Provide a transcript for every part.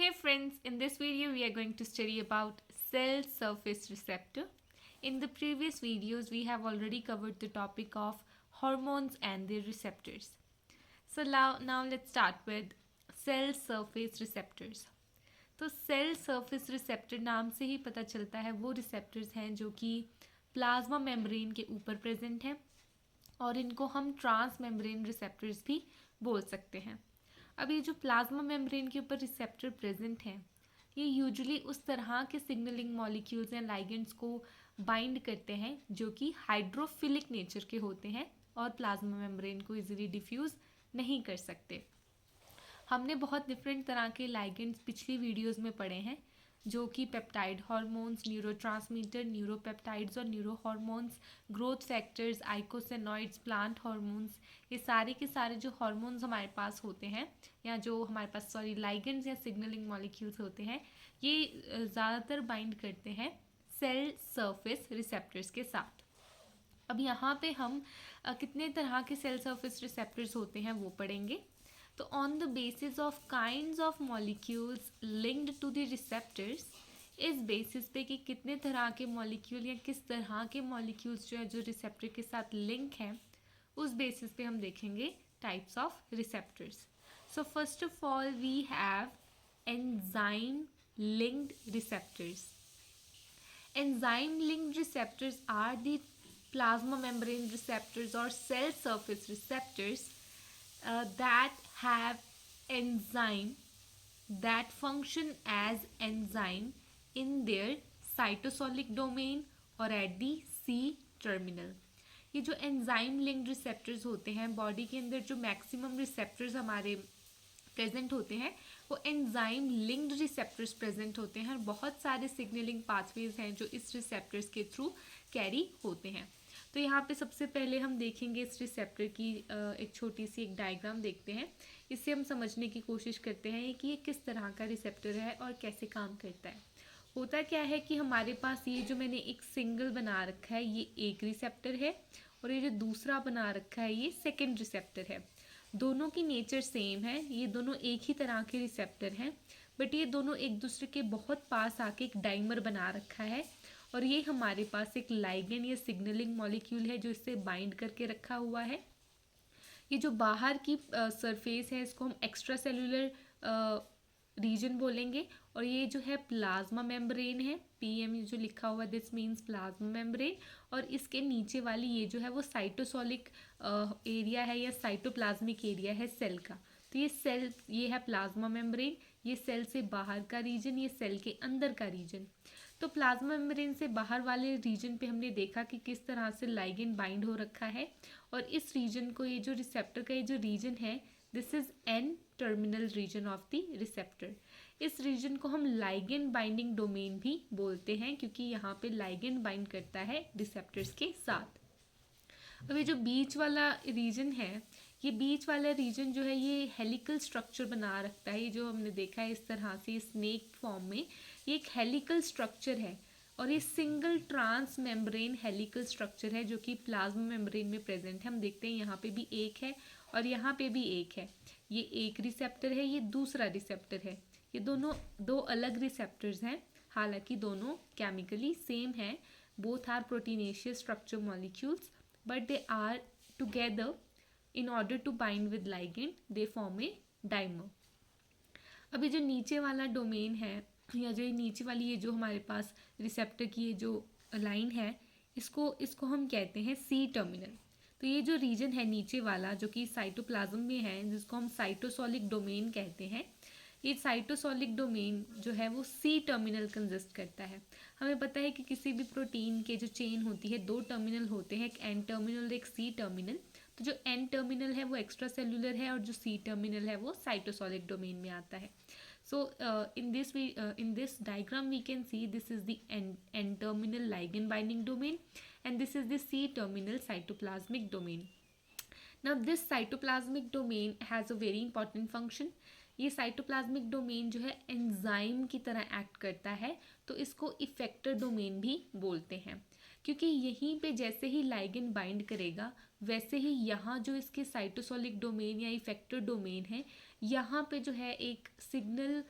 Hey friends, in this video we are going to study about cell surface receptor. In the previous videos we have already covered the topic of hormones and their receptors. So now let's start with cell surface receptors. तो cell surface receptor नाम से ही पता चलता है वो receptors हैं जो कि प्लाज्मा मेम्ब्रेन के ऊपर प्रेजेंट हैं और इनको हम ट्रांस मेम्ब्रेन रिसेप्टर्स भी बोल सकते हैं। अब ये जो प्लाज्मा मेम्ब्रेन के ऊपर रिसेप्टर प्रेजेंट हैं ये यूजुअली उस तरह के सिग्नलिंग मॉलिक्यूल्स या लाइगेंड्स को बाइंड करते हैं जो कि हाइड्रोफिलिक नेचर के होते हैं और प्लाज्मा मेम्ब्रेन को इजीली डिफ्यूज़ नहीं कर सकते। हमने बहुत डिफरेंट तरह के लाइगेंड्स पिछली वीडियोस में पढ़े हैं जो कि पेप्टाइड हार्मोन्स, न्यूरोट्रांसमीटर, न्यूरोपेप्टाइड्स और neuro hormones, growth factors, eicosanoids, plant hormones, ये सारे के सारे जो हार्मोन्स हमारे पास होते हैं या जो हमारे पास लाइगेंड्स या सिग्नलिंग मॉलिक्यूल्स होते हैं ये ज़्यादातर बाइंड करते हैं सेल सरफेस रिसेप्टर्स के साथ। अब यहाँ पे हम कितने तरह के सेल सरफेस रिसेप्टर्स होते हैं वो पढ़ेंगे। तो on the basis of kinds of molecules linked to the receptors, इस बेसिस पे कि कितने तरह के मॉलिक्यूल या किस तरह के मॉलिक्यूल्स जो है जो रिसेप्टर के साथ लिंक हैं उस बेसिस पे हम देखेंगे types of receptors. So first of all we have enzyme linked receptors. Enzyme linked receptors are the plasma membrane receptors or cell surface receptors that have enzyme that function as enzyme in their cytosolic domain or at the C terminal। ये जो enzyme linked receptors होते हैं body के अंदर जो maximum receptors हमारे present होते हैं वो एंजाइम लिंक्ड रिसेप्टर्स प्रेजेंट होते हैं और बहुत सारे सिग्नलिंग पाथवेज हैं जो इस रिसेप्टर्स के थ्रू कैरी होते हैं। तो यहाँ पे सबसे पहले हम देखेंगे इस रिसेप्टर की एक छोटी सी एक डायग्राम देखते हैं। इससे हम समझने की कोशिश करते हैं कि ये किस तरह का रिसेप्टर है और कैसे काम करता है। होता क्या है कि हमारे पास ये जो मैंने एक सिंगल बना रखा है ये एक रिसेप्टर है और ये जो दूसरा बना रखा है ये सेकेंड रिसेप्टर है। दोनों की नेचर सेम है, ये दोनों एक ही तरह के रिसेप्टर हैं बट ये दोनों एक दूसरे के बहुत पास आके एक डाइमर बना रखा है और ये हमारे पास एक लाइगेंड या सिग्नलिंग मॉलिक्यूल है जो इससे बाइंड करके रखा हुआ है। ये जो बाहर की सरफेस है इसको हम एक्स्ट्रा सेलुलर रीजन बोलेंगे और ये जो है प्लाज्मा मेम्ब्रेन है, पीएम जो लिखा हुआ दिस मीन्स प्लाज्मा मेम्ब्रेन, और इसके नीचे वाली ये जो है वो साइटोसोलिक एरिया है या साइटोप्लाज्मिक एरिया है सेल का। तो ये सेल ये है प्लाज्मा मेम्ब्रेन, ये सेल से बाहर का रीजन, ये सेल के अंदर का रीजन। तो प्लाज्मा मेम्ब्रेन से बाहर वाले रीजन पे हमने देखा कि किस तरह से लाइगेंड बाइंड हो रखा है और इस रीजन को ये जो रिसेप्टर का ये जो रीजन है this is N terminal region of the receptor. इस रीजन को हम लाइगेंड बाइंडिंग डोमेन भी बोलते हैं क्योंकि यहाँ पे लाइगेंड बाइंड करता है रिसेप्टर्स के साथ। अब ये जो बीच वाला रीजन है ये बीच वाला रीजन जो है ये हेलिकल स्ट्रक्चर बना रखता है। ये जो हमने देखा है इस तरह से स्नेक फॉर्म में ये एक हेलिकल स्ट्रक्चर है और ये single transmembrane helical structure है जो कि प्लाज्मा मेम्ब्रेन में प्रेजेंट है। हम देखते हैं यहाँ पे भी एक है और यहाँ पे भी एक है। ये एक रिसेप्टर है, ये दूसरा रिसेप्टर है। ये दोनों दो अलग रिसेप्टर्स हैं, हालांकि दोनों केमिकली सेम हैं। Both are proteinaceous structure molecules but they are together in order to bind with ligand they form a dimer। अभी जो नीचे वाला डोमेन है या जो नीचे वाली ये जो हमारे पास रिसेप्टर की ये जो लाइन है इसको हम कहते हैं सी टर्मिनल। तो ये जो रीजन है नीचे वाला जो कि साइटोप्लाज्म में है जिसको हम साइटोसोलिक डोमेन कहते हैं, ये साइटोसोलिक डोमेन जो है वो सी टर्मिनल कंसिस्ट करता है। हमें पता है कि किसी भी प्रोटीन के जो चेन होती है दो टर्मिनल होते हैं, एक एन टर्मिनल और एक सी टर्मिनल। तो जो एन टर्मिनल है वो एक्स्ट्रा सेलुलर है और जो सी टर्मिनल है वो साइटोसोलिक डोमेन में आता है। So in this diagram we can see this is the N terminal ligand binding domain and this is the C terminal cytoplasmic domain. Now this cytoplasmic domain has a very important function. ये cytoplasmic domain जो है enzyme की तरह act करता है तो इसको effector domain भी बोलते हैं क्योंकि यहीं पे जैसे ही लाइगेंड बाइंड करेगा वैसे ही यहाँ जो इसके साइटोसोलिक डोमेन या इफेक्टर डोमेन है यहाँ पे जो है एक सिग्नल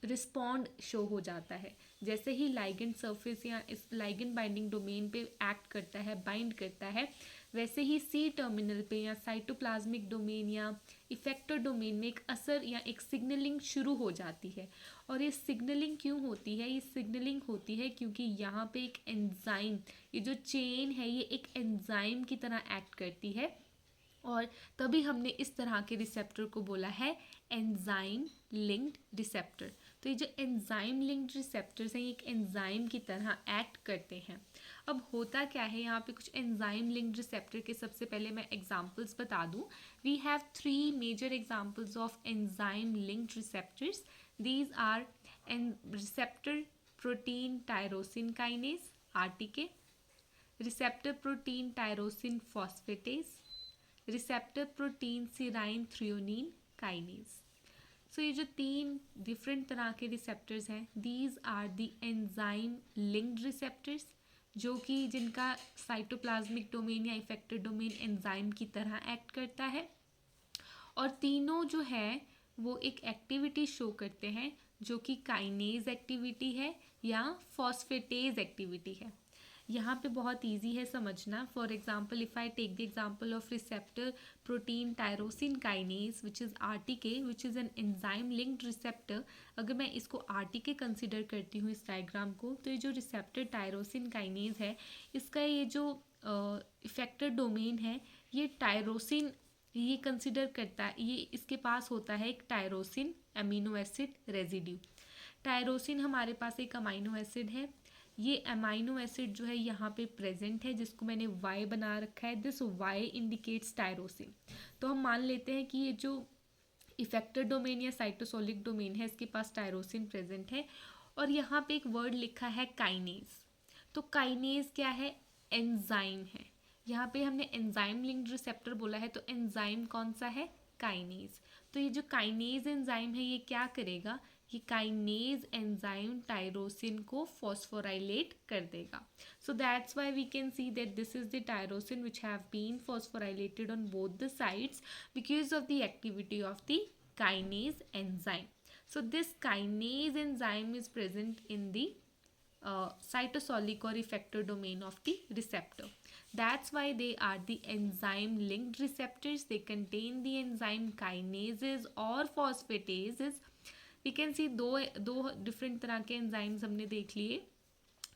रिस्पॉन्ड शो हो जाता है। जैसे ही लाइगेंड सरफेस या इस लाइगेंड बाइंडिंग डोमेन पे एक्ट करता है, बाइंड करता है, वैसे ही सी टर्मिनल पे या साइटोप्लाज्मिक डोमेन या इफेक्टर डोमेन में एक असर या एक सिग्नलिंग शुरू हो जाती है। और ये सिग्नलिंग क्यों होती है? ये सिग्नलिंग होती है क्योंकि यहाँ पे एक एंजाइम, ये जो चेन है ये एक एंजाइम की तरह एक्ट करती है, और तभी हमने इस तरह के रिसेप्टर को बोला है एंजाइम लिंक्ड रिसेप्टर। तो ये जो एंजाइम लिंक्ड रिसेप्टर्स हैं, ये एक एंजाइम की तरह एक्ट करते हैं। अब होता क्या है, यहाँ पे कुछ एंजाइम लिंक्ड रिसेप्टर के सबसे पहले मैं एग्जांपल्स बता दूँ। We have 3 major examples of enzyme linked receptors. These are receptor protein tyrosine kinase RTK, receptor protein tyrosine phosphatase, receptor protein serine threonine kinase. So ये जो 3 डिफरेंट तरह के रिसेप्टर्स हैं, these are the enzyme linked receptors, जो कि जिनका cytoplasmic domain या effector domain enzyme की तरह एक्ट करता है। और तीनों जो है वो एक एक्टिविटी शो करते हैं जो कि काइनेज एक्टिविटी है या फॉस्फेटेज एक्टिविटी है। यहाँ पे बहुत इजी है समझना। For example, if I take the example of receptor protein tyrosine kinase which is RTK which is an enzyme linked receptor. अगर मैं इसको आरटीके कंसिडर करती हूँ इस डायग्राम को, तो ये जो रिसेप्टर टायरोसिन काइनेज है, इसका ये जो इफेक्टर डोमेन है ये टायरोसिन ये कंसिडर करता है, ये इसके पास होता है एक tyrosine amino acid residue. Tyrosine हमारे पास एक अमाइनो एसिड है, ये अमाइनो एसिड जो है यहाँ पे प्रेजेंट है, जिसको मैंने वाई बना रखा है। This Y indicates tyrosine. तो हम मान लेते हैं कि ये जो इफेक्टर डोमेन या साइटोसोलिक डोमेन है, इसके पास टायरोसिन प्रेजेंट है। और यहाँ पे एक वर्ड लिखा है काइनेज। तो काइनेज क्या है? एंजाइम है। यहाँ पे हमने एंजाइम लिंक्ड रिसेप्टर बोला है, तो एंजाइम कौन सा है? काइनेज। तो ये जो काइनेज एंजाइम है ये क्या करेगा? ये काइनेज एंजाइम टायरोसिन को फॉस्फोराइलेट कर देगा। So that's why we can see that this is the tyrosine which have been phosphorylated on both the sides because of the activity of the kinase enzyme. So this kinase enzyme is present in the cytosolic or effector domain of the receptor. That's why they are the enzyme linked receptors. They contain the enzyme kinases or phosphatases. We can see दो different तरह के enzymes हमने देख लिए,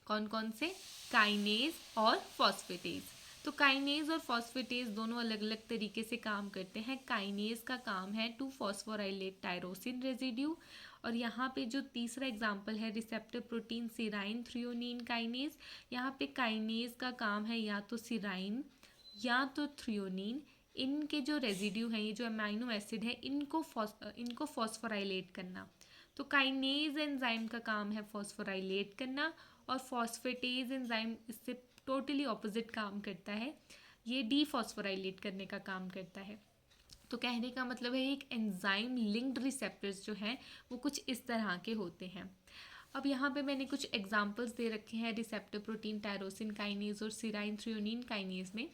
कौन कौन से? Kinase और फॉस्फेटेज. तो काइनेज और फॉस्फेटेज दोनों अलग अलग तरीके से काम करते हैं. काइनेज का काम है टू फॉस्फोराइलेट टायरोसिन रेजिड्यू, और यहाँ पे जो तीसरा एग्जाम्पल है receptor protein serine threonine kinase, यहाँ पे काइनेज का काम है या तो सिराइन या तो थ्रियोनिन, इनके जो रेजिड्यू हैं, ये जो अमाइनो एसिड है, इनको फॉस्फोराइलेट करना. तो काइनेज एंजाइम का काम है फॉस्फोराइलेट करना, और फॉस्फेटेज एंजाइम इससे टोटली ऑपोजिट काम करता है, ये डीफॉस्फोराइलेट करने का काम करता है. तो कहने का मतलब है एक एंजाइम लिंक्ड रिसेप्टर्स जो हैं वो कुछ इस तरह के होते हैं. अब यहाँ पे मैंने कुछ एग्जांपल्स दे रखे हैं रिसेप्टर प्रोटीन टायरोसिन काइनेज और सिराइन थ्रियोनिन काइनेज में.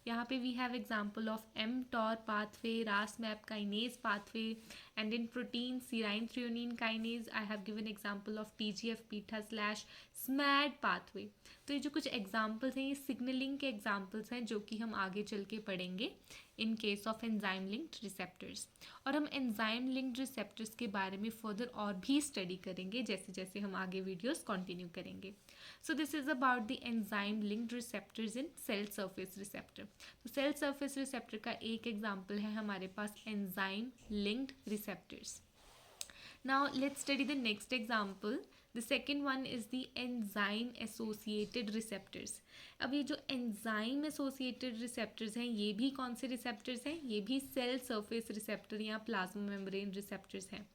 यहाँ पे we have example of mTOR pathway, RAS-MAP kinase pathway, and in protein serine threonine kinase I have given example of TGF-beta/SMAD pathway. तो ये जो कुछ एग्जांपल्स हैं ये सिग्नलिंग के एग्जांपल्स हैं जो कि हम आगे चल के पढ़ेंगे in case of enzyme linked receptors. और हम एंजाइम लिंक्ड रिसेप्टर्स के बारे में फर्दर और भी स्टडी करेंगे जैसे जैसे हम आगे वीडियोस कंटिन्यू करेंगे. So this is about the enzyme linked receptors in cell surface receptor. तो सेल सरफेस रिसेप्टर का एक एग्जाम्पल है हमारे पास enzyme linked receptors. Now let's study the next example. The second one is the enzyme associated receptors. अब ये जो enzyme associated receptors हैं ये भी कौन से receptors हैं? ये भी cell surface receptor या plasma membrane receptors हैं.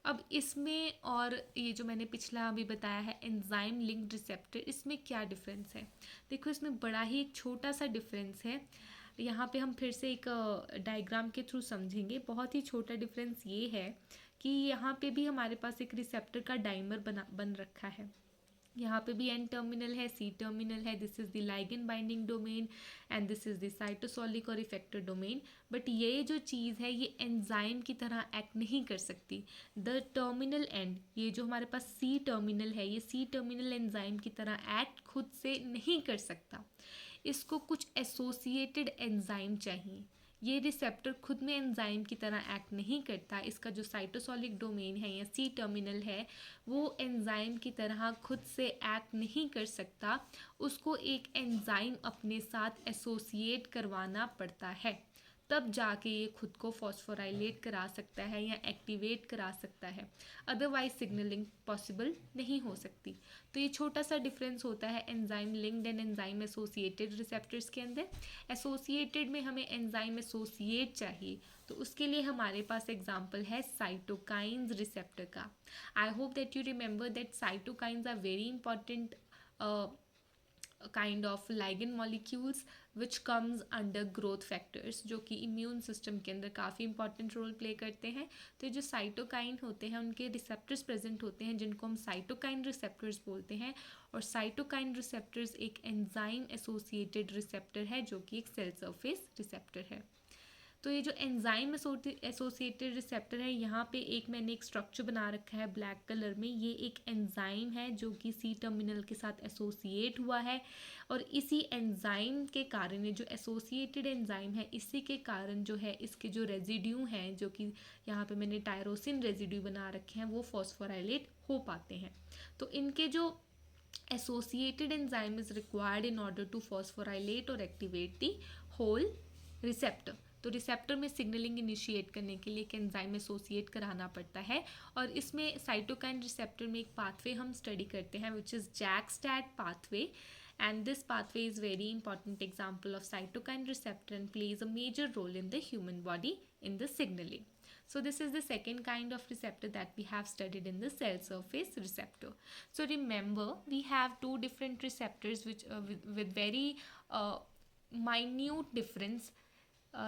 अब इसमें और ये जो मैंने पिछला अभी बताया है एंजाइम लिंक्ड रिसेप्टर, इसमें क्या डिफरेंस है? देखो इसमें बड़ा ही एक छोटा सा डिफरेंस है. यहाँ पे हम फिर से एक डायग्राम के थ्रू समझेंगे. बहुत ही छोटा डिफरेंस ये है कि यहाँ पे भी हमारे पास एक रिसेप्टर का डाइमर बन रखा है. यहाँ पे भी एन टर्मिनल है, सी टर्मिनल है. This is the ligand binding domain and this is the cytosolic और इफेक्टर डोमेन. बट ये जो चीज़ है ये एंजाइम की तरह एक्ट नहीं कर सकती. द टर्मिनल एंड, ये जो हमारे पास सी टर्मिनल है, ये सी टर्मिनल एंजाइम की तरह एक्ट खुद से नहीं कर सकता. इसको कुछ एसोसिएटेड एंजाइम चाहिए. ये रिसेप्टर खुद में एंजाइम की तरह एक्ट नहीं करता. इसका जो साइटोसोलिक डोमेन है या सी टर्मिनल है वो एंजाइम की तरह खुद से एक्ट नहीं कर सकता. उसको एक एंजाइम अपने साथ एसोसिएट करवाना पड़ता है, तब जाके ये खुद को फॉस्फोराइलेट करा सकता है या एक्टिवेट करा सकता है. अदरवाइज सिग्नलिंग पॉसिबल नहीं हो सकती. तो ये छोटा सा डिफरेंस होता है enzyme linked and enzyme associated receptors के अंदर. एसोसिएटेड में हमें एंजाइम एसोसिएट चाहिए, तो उसके लिए हमारे पास एग्जाम्पल है साइटोकाइंस रिसेप्टर का. I hope that you remember that cytokines are very important kind of ligand molecules which comes under growth factors, जो कि इम्यून सिस्टम के अंदर काफ़ी इंपॉर्टेंट रोल प्ले करते हैं. तो जो साइटोकाइन होते हैं उनके रिसेप्टर्स प्रेजेंट होते हैं जिनको हम साइटोकाइन रिसेप्टर्स बोलते हैं. और साइटोकाइन रिसेप्टर्स एक एंजाइम एसोसिएटेड रिसेप्टर है जो कि एक सेल सरफेस रिसेप्टर है. तो ये जो एंजाइम एसोसिएटेड रिसेप्टर है, यहाँ पे एक मैंने एक स्ट्रक्चर बना रखा है ब्लैक कलर में. ये एक एंजाइम है जो कि सी टर्मिनल के साथ एसोसिएट हुआ है. और इसी एंजाइम के कारण, ये जो एसोसिएटेड एंजाइम है, इसी के कारण जो है इसके जो रेजिड्यू हैं, जो कि यहाँ पे मैंने टायरोसिन रेजिड्यू बना रखे हैं, वो फॉस्फोराइलेट हो पाते हैं. तो इनके जो associated enzyme is required in order to phosphorylate or activate the whole receptor. तो रिसेप्टर में सिग्नलिंग इनिशिएट करने के लिए एक एंजाइम एसोसिएट कराना पड़ता है. और इसमें साइटोकाइन रिसेप्टर में एक पाथवे हम स्टडी करते हैं which is JAK STAT pathway. And this pathway is very important example of cytokine receptor and plays a major role in the human body in the signaling. So this is the second kind of receptor that we have studied in the cell surface receptor. So remember, we have two different receptors which with very minute difference.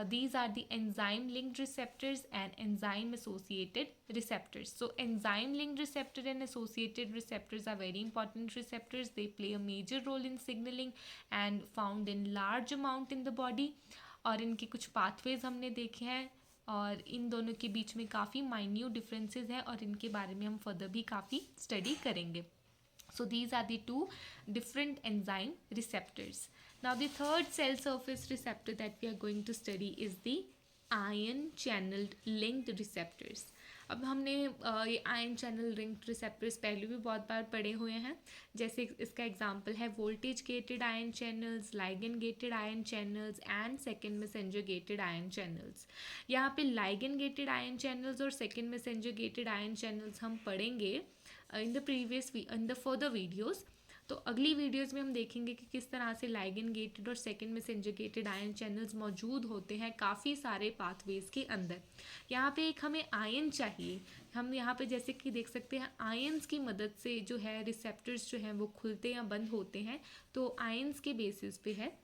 These are the enzyme linked receptors and enzyme associated receptors. So enzyme linked receptor and associated receptors are very important receptors. They play a major role in signaling and found in large amount in the body. और इनके कुछ pathways हमने देखे हैं और इन दोनों के बीच में काफ़ी माइन्यूट डिफरेंसेस हैं और इनके बारे में हम फर्दर भी काफ़ी स्टडी करेंगे. So these are the two different enzyme receptors. Now the third cell surface receptor that we are going to study is the ion channeled linked receptors. अब हमने ये आयन चैनल लिंक्ड रिसेप्टर्स पहले भी बहुत बार पढ़े हुए हैं. जैसे इसका एग्जांपल है voltage gated ion channels, ligand gated ion channels and second messenger gated ion channels. यहाँ पे लाइगेंड गेटेड आयन चैनल्स और second messenger gated ion channels हम पढ़ेंगे इन द फर्दर वीडियोज़. तो अगली वीडियोज़ में हम देखेंगे कि किस तरह से लाइगेंड गेटेड और second messenger gated ion channels मौजूद होते हैं काफ़ी सारे पाथवेज के अंदर. यहाँ पे एक हमें आयन चाहिए. हम यहाँ पे जैसे कि देख सकते हैं आयंस की मदद से जो है रिसेप्टर्स जो हैं वो खुलते या बंद होते हैं. तो आयंस के बेसिस पे है.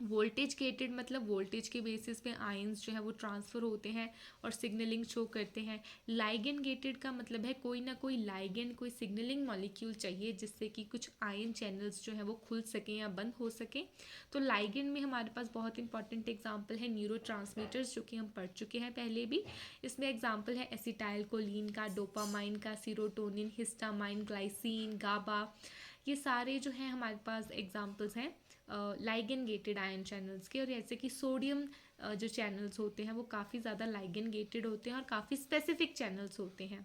वोल्टेज गेटेड मतलब वोल्टेज के बेसिस पे आयंस जो है वो ट्रांसफ़र होते हैं और सिग्नलिंग शो करते हैं. लाइगेंड गेटेड का मतलब है कोई ना कोई लाइगेंड, कोई सिग्नलिंग मॉलिक्यूल चाहिए जिससे कि कुछ आयन चैनल्स जो है वो खुल सकें या बंद हो सकें. तो लाइगेंड में हमारे पास बहुत इंपॉर्टेंट एग्जांपल है न्यूरोट्रांसमीटर्स, जो कि हम पढ़ चुके हैं पहले भी. इसमें एग्जांपल है एसिटाइल कोलिन का, डोपामाइन का, सीरोटोनिन, हिस्टामाइन, ग्लाइसिन, गाबा. ये सारे जो हैं हमारे पास एग्जांपल्स हैं लाइगेंड गेटेड आयन चैनल्स के. और जैसे कि सोडियम जो चैनल्स होते हैं वो काफ़ी ज़्यादा लाइगेंड गेटेड होते हैं और काफ़ी स्पेसिफिक चैनल्स होते हैं.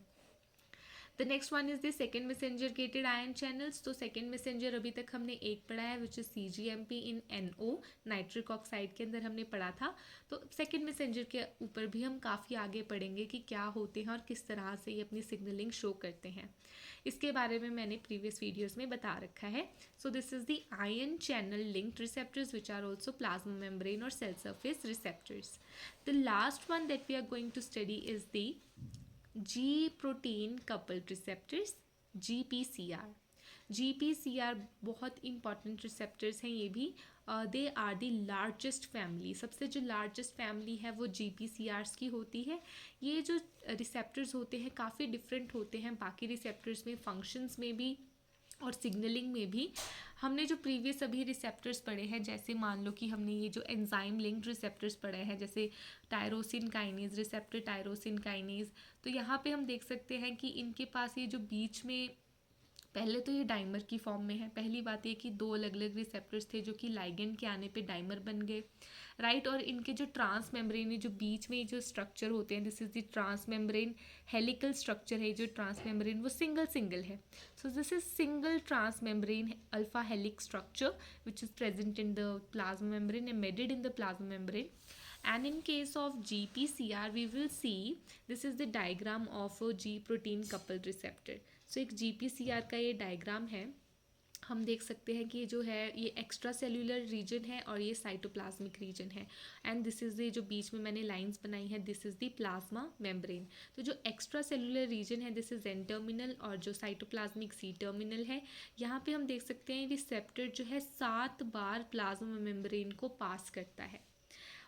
The next one is the second messenger gated ion channels. तो सेकेंड मैसेंजर अभी तक हमने एक पढ़ा है which is CGMP in NO, nitric oxide के अंदर हमने पढ़ा था. तो सेकेंड मैसेंजर के ऊपर भी हम काफ़ी आगे पढ़ेंगे कि क्या होते हैं और किस तरह से ये अपनी सिग्नलिंग शो करते हैं. इसके बारे में मैंने प्रीवियस वीडियोज़ में बता रखा है. So this is the ion channel linked receptors which are also plasma membrane और cell surface receptors. The last one that we are going to study is the G protein coupled receptors, GPCR. GPCR बहुत important receptors हैं ये भी. They are the largest family. सबसे जो largest family है वो GPCRs की होती है. ये जो रिसेप्टर्स होते हैं काफ़ी डिफरेंट होते हैं बाकी रिसेप्टर्स में, फंक्शंस में भी और सिग्नलिंग में भी हमने जो प्रीवियस अभी रिसेप्टर्स पढ़े हैं, जैसे मान लो कि हमने ये जो एंजाइम लिंक्ड रिसेप्टर्स पढ़े हैं, जैसे tyrosine kinase receptor, tyrosine kinase, तो यहाँ पे हम देख सकते हैं कि इनके पास ये जो बीच में, पहले तो ये डाइमर की फॉर्म में है। पहली बात ये कि दो अलग अलग रिसेप्टर्स थे जो कि लाइगेंड के आने पे डाइमर बन गए, राइट। और इनके जो ट्रांस मेम्ब्रेन, जो बीच में जो स्ट्रक्चर होते हैं, this is the transmembrane, helical structure है जो ट्रांस मेम्ब्रेन, वो सिंगल सिंगल है। So this is single transmembrane alpha helical structure which is present in the plasma membrane, embedded in the plasma membrane. And in case of GPCR, we will see this is the diagram of a G protein coupled receptor. So एक GPCR का ये diagram है। हम देख सकते हैं कि ये जो है ये एक्स्ट्रा सेल्यूलर रीजन है और ये साइटोप्लाज्मिक रीजन है। एंड दिस इज द, जो बीच में मैंने लाइंस बनाई है, this is the plasma membrane. तो जो एक्स्ट्रा सेल्यूलर रीजन है दिस इज एन टर्मिनल, और जो साइटोप्लाज्मिक सी टर्मिनल है। यहाँ पे हम देख सकते हैं रिसेप्टर जो है 7 बार प्लाज्मा मेम्ब्रेन को पास करता है।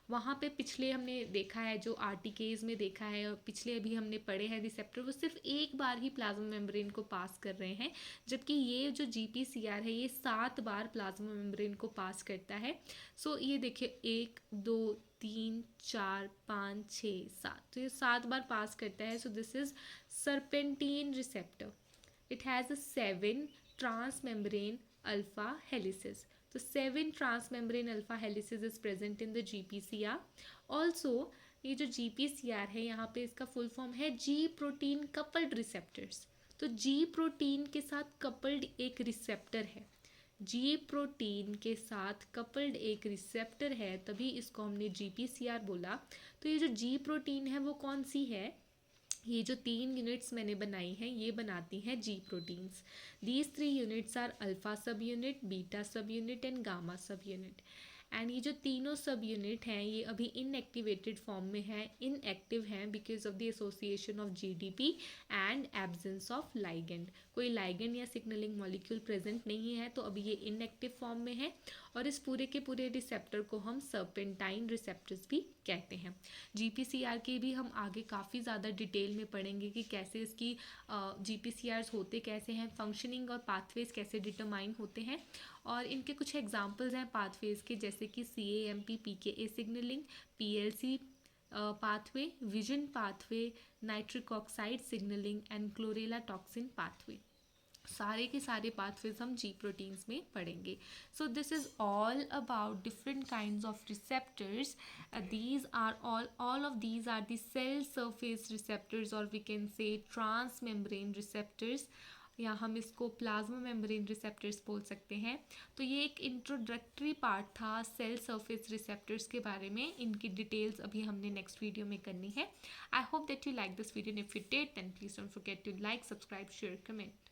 वहाँ पे पिछले हमने देखा है, जो आरटीकेज में देखा है और पिछले अभी हमने पढ़े हैं रिसेप्टर, वो सिर्फ एक बार ही प्लाज्मा मेम्ब्रेन को पास कर रहे हैं, जबकि ये जो GPCR है ये 7 बार प्लाज्मा मेम्ब्रेन को पास करता है। सो ये देखिए 1 2 3 4 5 6 7, तो ये 7 बार पास करता है। So this is serpentine receptor. It has a 7 transmembrane alpha helices. So 7 transmembrane alpha helices is present in the GPCR. Also ये जो GPCR है यहाँ पे इसका फुल फॉर्म है G प्रोटीन कपल्ड रिसेप्टर्स। तो G प्रोटीन के साथ कपल्ड एक रिसेप्टर है, G प्रोटीन के साथ कपल्ड एक रिसेप्टर है, तभी इसको हमने GPCR बोला। तो ये जो G प्रोटीन है वो कौन सी है? ये जो 3 यूनिट्स मैंने बनाई हैं ये बनाती हैं G proteins. These 3 units are alpha subunit, beta subunit and gamma subunit. And ये जो तीनों सब यूनिट हैं ये अभी इनएक्टिवेटेड फॉर्म में है, इनएक्टिव हैं because of the association of GDP and absence of ligand. कोई लाइगेंड या सिग्नलिंग मॉलिक्यूल प्रेजेंट नहीं है, तो अभी ये इनएक्टिव फॉर्म में है। और इस पूरे के पूरे रिसेप्टर को हम सर्पेंटाइन रिसेप्टर्स भी कहते हैं। GPCR के भी हम आगे काफ़ी ज़्यादा डिटेल में पढ़ेंगे कि कैसे इसकी GPCRs होते कैसे हैं, फंक्शनिंग और पाथवेज कैसे डिटरमाइन होते हैं। और इनके कुछ एग्जांपल्स हैं पाथवेज के, जैसे कि CAMP PKA signalling, PLC pathway, vision pathway, nitric oxide signalling and chlorella toxin pathway. सारे के सारे पाथवेज हम G प्रोटीन्स में पढ़ेंगे। सो this is all about different kinds of receptors. these are all of these are the cell surface receptors, और we can say transmembrane receptors, या हम इसको प्लाज्मा मेम्ब्रेन रिसेप्टर्स बोल सकते हैं। तो ये एक इंट्रोडक्टरी पार्ट था सेल सरफेस रिसेप्टर्स के बारे में। इनकी डिटेल्स अभी हमने नेक्स्ट वीडियो में करनी है। I hope that you like this video, if you did then please don't forget to like, subscribe, share, comment.